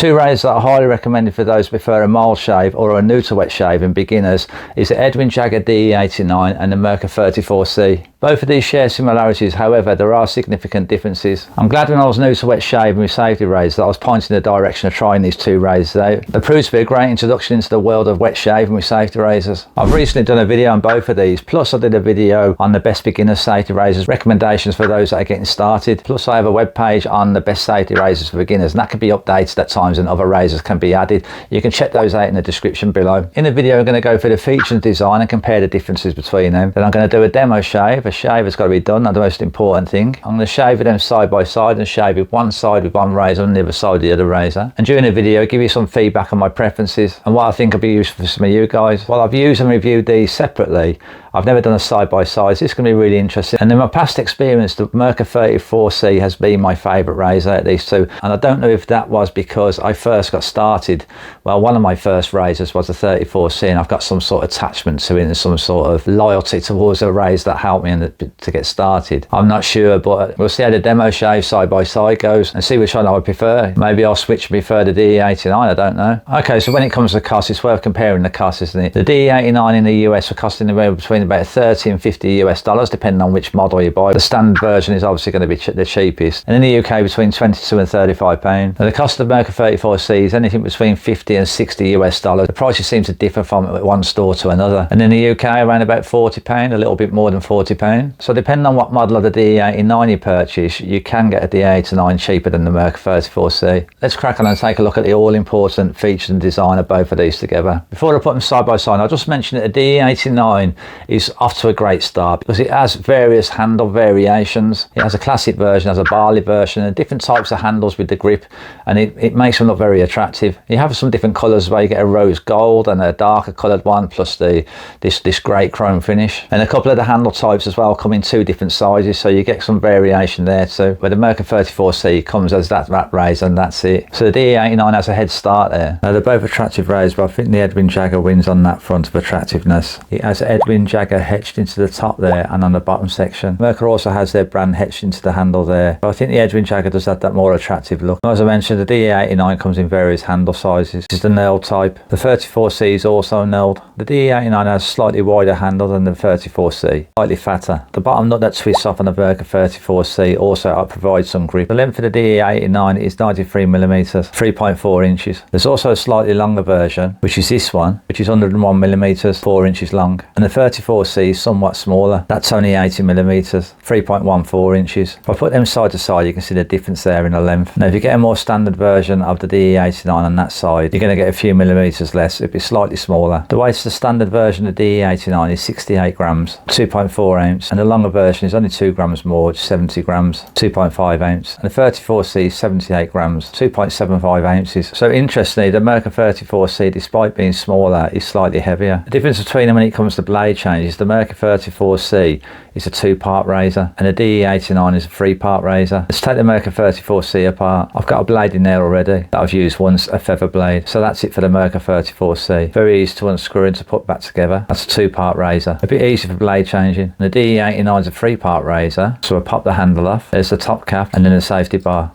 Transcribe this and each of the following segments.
two razors that I highly recommend for those who prefer a mild shave or are new to wet shaving beginners is the Edwin Jagger DE89 and the Merkur 34c. Both of these share similarities, however there are significant differences. I'm glad when I was new to wet shaving with safety razors that I was pointing in the direction of trying these two razors out. They proved to be a great introduction into the world of wet shaving with safety razors. I've recently done a video on both of these, plus I did a video on the best beginner safety razors, recommendations for those that are getting started. Plus I have a web page on the best safety razors for beginners, and that can be updated at times and other razors can be added. You can check those out in the description below. In the video I'm going to go through the features and design and compare the differences between them. Then I'm going to do a demo shave. A shave has got to be done, that's the most important thing. I'm going to shave with them side by side and shave with one side with one razor and the other side with the other razor. And during the video give you some feedback on my preferences and what I think will be useful for some of you guys. While I've used and reviewed these separately, I've never done a side by side, so this is going to be really interesting. And in my past experience, the Merkur 34c has been my favourite razor out of these two. And I don't know if that was because I first got started. Well, one of my first razors was the 34c, and I've got some sort of attachment to it and some sort of loyalty towards a razor that helped me to get started. I'm not sure, but we'll see how the demo shave side by side goes and see which one I would prefer. Maybe I'll switch and prefer the DE89, I don't know. Okay, so when it comes to cost, it's worth comparing the costs, isn't it? The DE89 in the US are costing anywhere between about $30 and $50 depending on which model you buy. The standard version is obviously going to be the cheapest, and in the UK between £22 and £35. Now the cost of Merkur 34c is anything between $50 and $60. The prices seem to differ from one store to another, and in the UK around about £40, a little bit more than £40. So depending on what model of the DE89 you purchase, you can get a DE89 cheaper than the Merkur 34c. Let's crack on and take a look at the all important features and design of both of these together. Before I put them side by side, I'll just mention that the DE89 is off to a great start because it has various handle variations. It has a classic version, has a barley version, and different types of handles with the grip, and it makes them look very attractive. You have some different colours where you get a rose gold and a darker coloured one, plus this great chrome finish. And a couple of the handle types as well come in two different sizes, so you get some variation there too. But the Merkur 34c comes as that razor and that's it. So the DE89 has a head start there. Now they're both attractive razors, but I think the Edwin Jagger wins on that front of attractiveness. It has Edwin Jagger etched into the top there and on the bottom section. Merkur also has their brand etched into the handle there, but I think the Edwin Jagger does have that more attractive look. As I mentioned, the DE89 comes in various handle sizes. This is the knurled type. The 34c is also knurled. The DE89 has a slightly wider handle than the 34c, slightly fatter. The bottom nut that twists off on the Merkur 34c also provides some grip. The length of the DE89 is 93mm, 3.4 inches. There's also a slightly longer version, which is this one, which is 101mm, 4 inches long. And the 34c is somewhat smaller. That's only 80mm, 3.14 inches. If I put them side to side, you can see the difference there in the length. Now if you get a more standard version of the DE89 on that side, you're going to get a few millimeters less. It'll be slightly smaller. The weight of the standard version of the DE89 is 68 grams, 2.4 ounce, and the longer version is only 2 grams more, which is 70 grams, 2.5 ounce. And the 34c is 78 grams, 2.75 ounces. So interestingly, the Merkur 34c, despite being smaller, is slightly heavier. The difference between them when it comes to blade change is the Merkur 34c is a 2-part razor and the DE89 is a 3-part razor. Let's take the Merkur 34c apart. I've got a blade in there already that I've used once, a feather blade. So that's it for the Merkur 34c. Very easy to unscrew and to put back together. That's a 2-part razor. A bit easy for blade changing. And the DE89 is a 3-part razor. So I pop the handle off. There's the top cap and then the safety bar.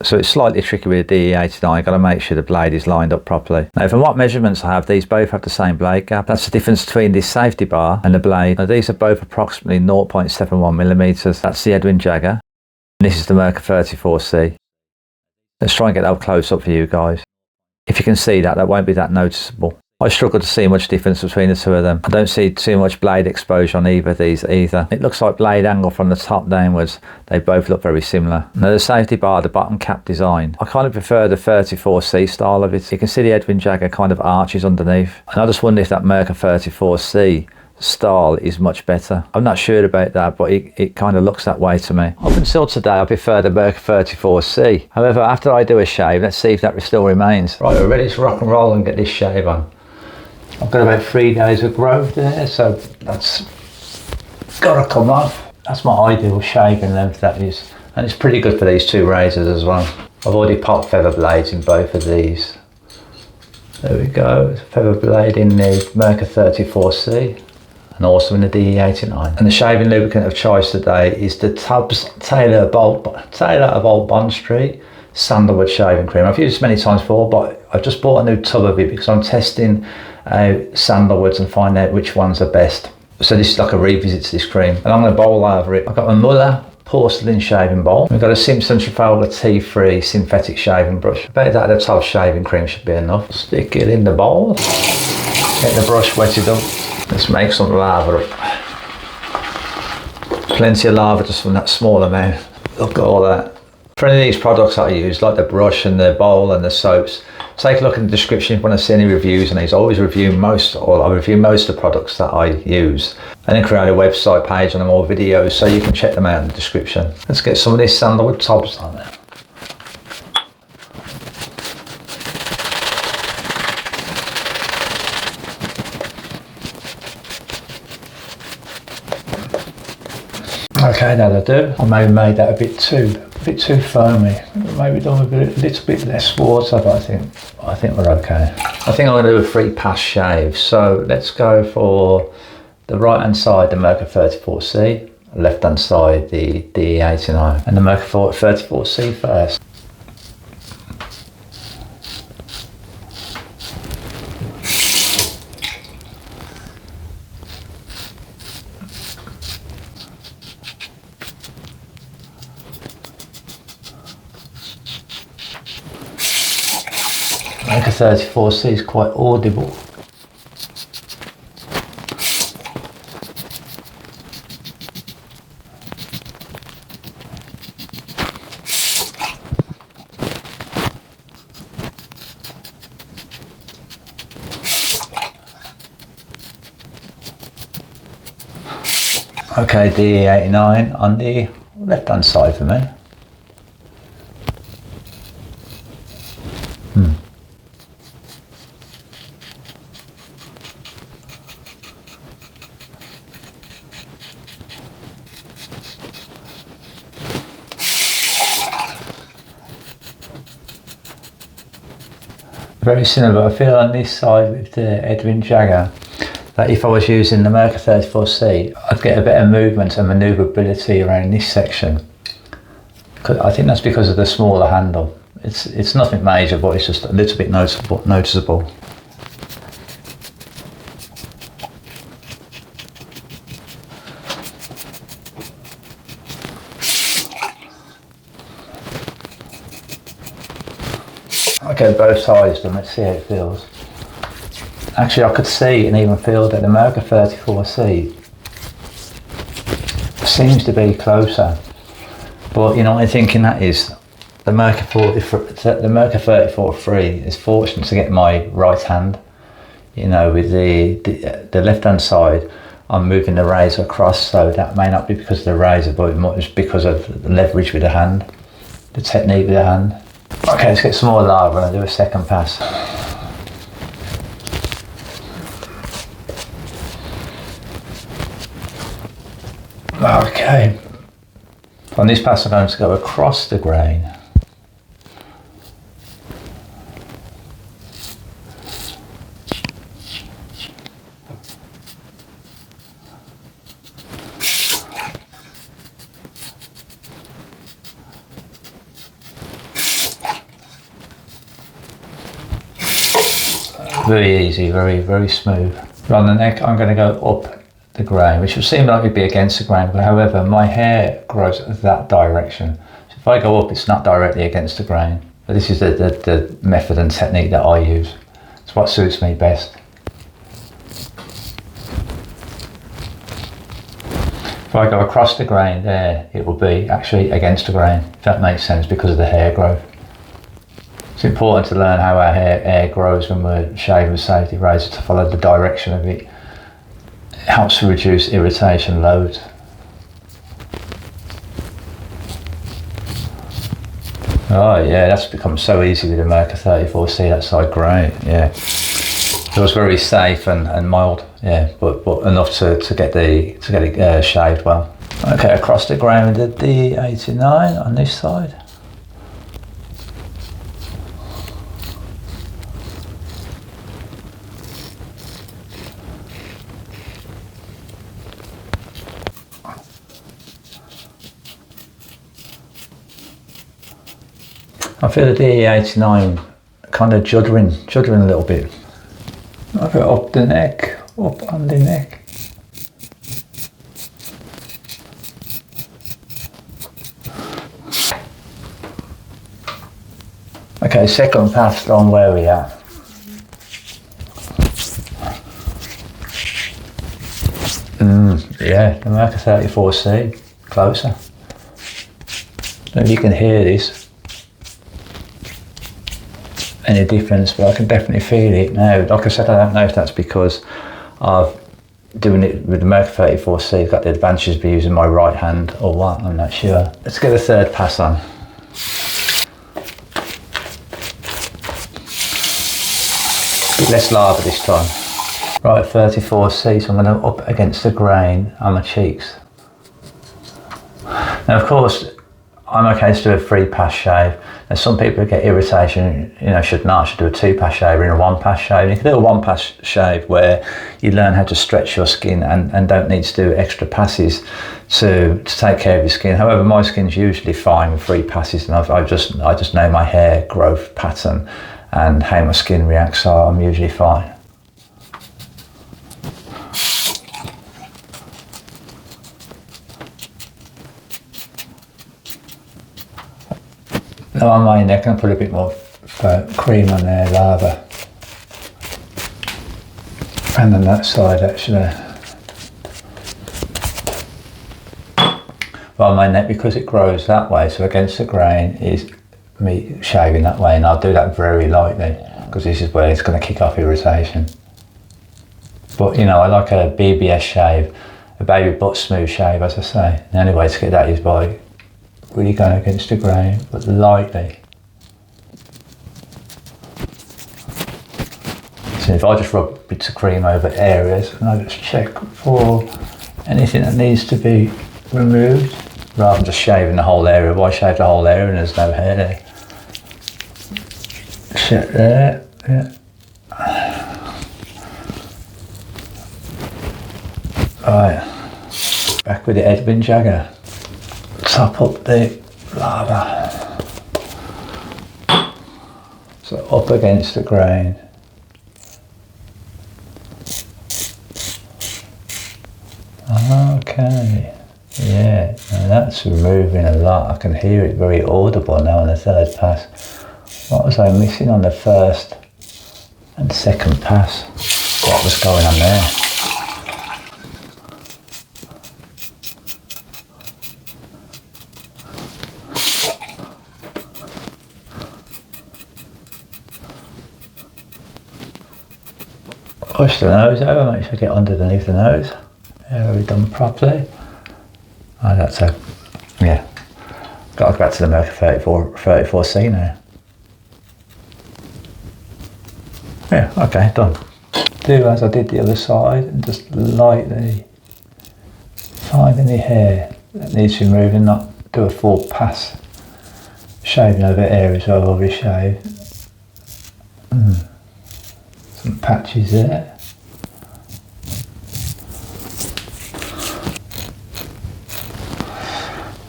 So it's slightly tricky with the DE89, you've got to make sure the blade is lined up properly. Now from what measurements I have, these both have the same blade gap. That's the difference between this safety bar and the blade. Now these are both approximately 0.71mm. That's the Edwin Jagger. And this is the Merkur 34c. Let's try and get that up close up for you guys. If you can see that, that won't be that noticeable. I struggle to see much difference between the two of them. I don't see too much blade exposure on either of these either. It looks like blade angle from the top downwards. They both look very similar. Now the safety bar, the bottom cap design, I kind of prefer the 34c style of it. You can see the Edwin Jagger kind of arches underneath. And I just wonder if that Merkur 34c style is much better. I'm not sure about that, but it kind of looks that way to me. Up until today I prefer the Merkur 34c. However, after I do a shave, let's see if that still remains. Right, we're ready to rock and roll and get this shave on. I've got about 3 days of growth there, so that's got to come off. That's my ideal shaving length, that is. And it's pretty good for these two razors as well. I've already popped feather blades in both of these. There we go, feather blade in the Merkur 34c and also in the DE89. And the shaving lubricant of choice today is the Tubbs Taylor of Old Bond Street sandalwood shaving cream. I've used this many times before, but I've just bought a new tub of it because I'm testing sandalwoods and find out which ones are best. So this is like a revisit to this cream, and I'm going to bowl over it. I've got my Muller porcelain shaving bowl. We've got a Simpson Trafalgar T3 synthetic shaving brush. About that at the top, shaving cream should be enough. Stick it in the bowl. Get the brush wetted up. Let's make some lava up. Plenty of lava just from that small amount. Look at all that. For any of these products that I use, like the brush and the bowl and the soaps, take a look in the description if you want to see any reviews on these. I always review most, or I review most of the products that I use, and then create a website page on them, or videos, so you can check them out in the description. Let's get some of these sandalwood tubs on there. Okay, that'll do. I may have made that a bit too foamy. Maybe done a little bit less water, but I think we're okay. I think I'm going to do a 3-pass shave. So let's go for the right hand side, the Merkur 34c, left hand side, the DE89, and the Merkur 34c first. Merkur 34c is quite audible. Okay, DE89 on the left hand side for me. Very similar, I feel on this side with the Edwin Jagger, that if I was using the Merkur 34c, I'd get a better movement and manoeuvrability around this section. I think that's because of the smaller handle. It's nothing major, but it's just a little bit noticeable. Okay, both sides done, let's see how it feels. Actually, I could see and even feel that the Merkur 34c seems to be closer. But you know what I'm thinking that is? The Merkur 34c is fortunate to get my right hand. You know, with the left hand side, I'm moving the razor across, so that may not be because of the razor, but it's because of the leverage with the hand, the technique with the hand. Okay, let's get some more lava and I'll do a second pass. Okay, on this pass I'm going to go across the grain. Very easy, very smooth. On the neck, I'm going to go up the grain, which will seem like it'd be against the grain, but however, my hair grows that direction. So if I go up, it's not directly against the grain. But this is the method and technique that I use. It's what suits me best. If I go across the grain there, it will be actually against the grain, if that makes sense, because of the hair growth. It's important to learn how our hair grows when we're shaving with safety razor, to follow the direction of it. It helps to reduce irritation loads. Oh yeah, that's become so easy with the Merkur 34c, that side grain, yeah. It was very safe and mild, yeah, but enough to get it shaved well. Okay, across the grain with the DE89 on this side. feel the DE89 kind of juddering a little bit. I go up the neck, up on the neck. Okay, second pass on where we are. Yeah, the Merkur 34c, closer. I don't know if you can hear this, any difference, but I can definitely feel it now. Like I said, I don't know if that's because I've doing it with the Merkur 34c, got the advantage of using my right hand or what, I'm not sure. Let's get a third pass on. A bit less lava this time. Right, 34c, so I'm going to up against the grain on my cheeks. Now, of course, I'm okay to do a 3-pass shave. And some people get irritation, you know, should do a 2-pass shave or a 1-pass shave. You can do a 1-pass shave where you learn how to stretch your skin and don't need to do extra passes to take care of your skin. However, my skin's usually fine with 3 passes, and I just know my hair growth pattern and how my skin reacts, so I'm usually fine. Now on my neck, I'm going to put a bit more cream on there, lava. And on that side actually. But on my neck, because it grows that way, so against the grain is me shaving that way, and I'll do that very lightly because this is where it's going to kick off irritation. But you know, I like a BBS shave, a baby butt smooth shave, as I say. The only way to get that is by really going against the grain, but lightly. So if I just rub bits of cream over areas and I just check for anything that needs to be removed, rather than just shaving the whole area. Why shave the whole area and there's no hair there? Check there, yeah. Right, back with the Edwin Jagger. Top up the lava. So up against the grain. Okay, yeah, now that's removing a lot. I can hear it very audible now on the third pass. What was I missing on the first and second pass? What was going on there? Push the nose over, make sure I get underneath the nose. Very done properly. Oh, that's a, yeah. Got to go back to the Merkur 34c now. Yeah, okay, done. Do as I did the other side and just lightly find any hair that needs removing, not do a full pass shaving over areas where I've already shaved. Some patches there.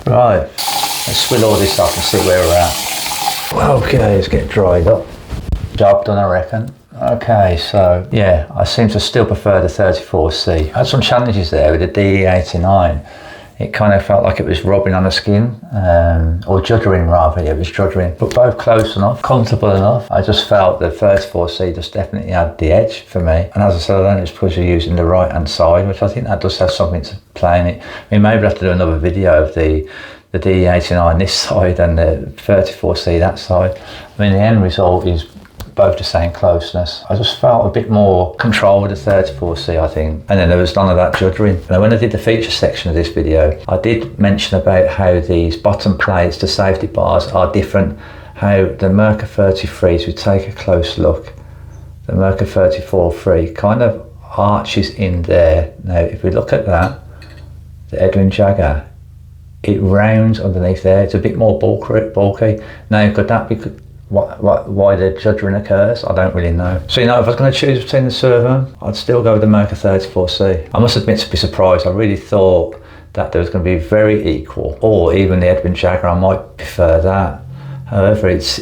Right, let's swill all this off and see where we're at. Well, okay, let's get dried up. Job done, I reckon. Okay, so yeah, I seem to still prefer the 34c. I had some challenges there with the DE89. It kind of felt like it was rubbing on the skin, or juddering rather. Yeah, it was juddering, but both close enough, comfortable enough. I just felt the 34c just definitely had the edge for me. And as I said, I don't know, it's because you're using the right hand side, which I think that does have something to play in it. I mean, maybe we'll have to do another video of the DE89 this side and the 34c that side. I mean, the end result is both the same closeness. I just felt a bit more control with the 34c, I think. And then there was none of that juddering. Now, when I did the feature section of this video, I did mention about how these bottom plates, the safety bars, are different. How the Merkur 33s, we take a close look, the Merkur 34c kind of arches in there. Now, if we look at that, the Edwin Jagger, it rounds underneath there. It's a bit more bulky. Now, could that be why the juddering occurs? I don't really know. So, you know, if I was going to choose between the two of them, I'd still go with the Merkur 34c. I must admit to be surprised. I really thought that there was going to be very equal, or even the Edwin Jagger, I might prefer that. However, it's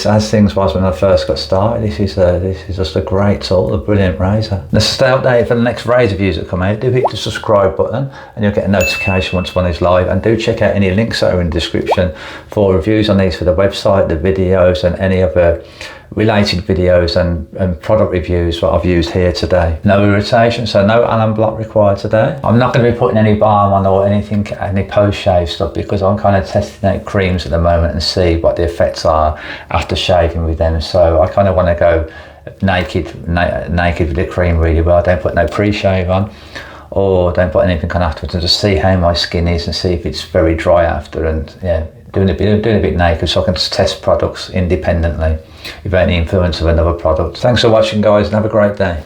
as things was when I first got started. This is just a great tool, a brilliant razor. Now, to stay updated for the next razor reviews that come out, do hit the subscribe button and you'll get a notification once one is live, and do check out any links that are in the description for reviews on these for the website, the videos, and any other related videos and product reviews that I've used here today. No irritation, so no alum block required today. I'm not going to be putting any balm on or anything, any post-shave stuff, because I'm kind of testing out creams at the moment and see what the effects are after shaving with them. So I kind of want to go naked with the cream really well. I don't put no pre-shave on, or don't put anything on afterwards, and just see how my skin is and see if it's very dry after, and yeah, doing a bit naked so I can just test products independently without any influence of another product. Thanks for watching, guys, and have a great day.